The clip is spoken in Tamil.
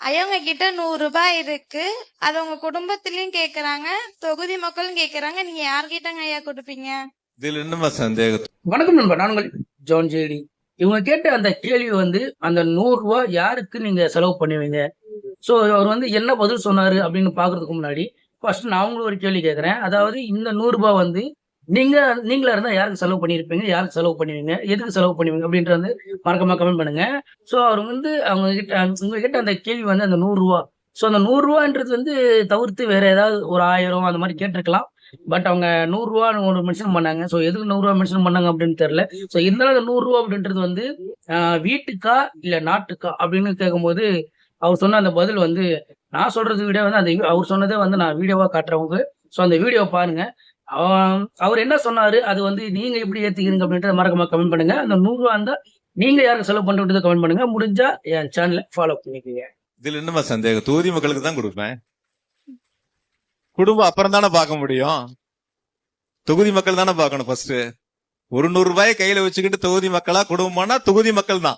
ஐயவங்க கிட்ட 100 ரூபாய் இருக்கு. அது உங்க குடும்பத்திலயும் கேக்குறாங்க, தொகுதி மக்களும் கேக்குறாங்க. நீங்க யார்கிட்டங்க ஐயா கொடுப்பீங்க? இதுல என்னமா சந்தேகம்? வணக்கம் நண்பா, நான் உங்கள் ஜான் ஜேடி. இவங்க கேட்ட அந்த கேள்வி அந்த 100 ரூபாய் யாருக்கு நீங்க செலவு பண்ணுவீங்க? சோ அவர் என்ன பதில் சொன்னாரு அப்படின்னு பாக்குறதுக்கு முன்னாடி ஃபர்ஸ்ட் நான் உங்களுக்கு ஒரு கேள்வி கேட்கறேன். அதாவது இந்த 100 ரூபாய் நீங்களா இருந்தா யாருக்கு செலவு பண்ணிருப்பீங்க, யாருக்கு செலவு பண்ணுவீங்க, எதுக்கு செலவு பண்ணுவீங்க அப்படின்றது மறக்காம கமெண்ட் பண்ணுங்க. சோ அவர் அவங்க கிட்ட உங்ககிட்ட அந்த கேள்வி அந்த 100 ரூபாய். சோ அந்த 100 ரூபான்றது தவிர்த்து வேற ஏதாவது ஒரு 1000 அந்த மாதிரி கேட்டிருக்கலாம். பட் அவங்க 100 ரூபான்னு ஒன்று மென்ஷன் பண்ணாங்க. ஸோ எதுக்கு 100 ரூபா மென்ஷன் பண்ணாங்க அப்படின்னு தெரியல. ஸோ இருந்தாலும் அந்த 100 ரூபா அப்படின்றது வீட்டுக்கா இல்ல நாட்டுக்கா அப்படின்னு கேட்கும்போது அவர் சொன்ன அந்த பதில் நான் சொல்றது விட அந்த அவர் சொன்னதே நான் வீடியோவா காட்டுறவங்க. ஸோ அந்த வீடியோ பாருங்க. அவர் என்ன சொன்னாரு, அது நீங்க எப்படி ஏத்துக்கிறீங்க அப்படின்றத மறக்காம கமெண்ட் பண்ணுங்க. அந்த 100 ரூபா இருந்தா நீங்க யாருக்கு செலவு பண்றது கமெண்ட் பண்ணுங்க. முடிஞ்சா என் சேனலை ஃபாலோ பண்ணிக்கோங்க. இதுல என்னமா சந்தேகம்? தொகுதி மக்களுக்கு தான் கொடுப்பேன். குடும்பம் அப்புறம் தானே பார்க்க முடியும். தொகுதி மக்கள் தானே பார்க்கணும் ஃபர்ஸ்ட். ஒரு 100 ரூபாயை கையில வச்சுக்கிட்டு தொகுதி மக்களா குடும்பமானா தொகுதி மக்கள் தான்.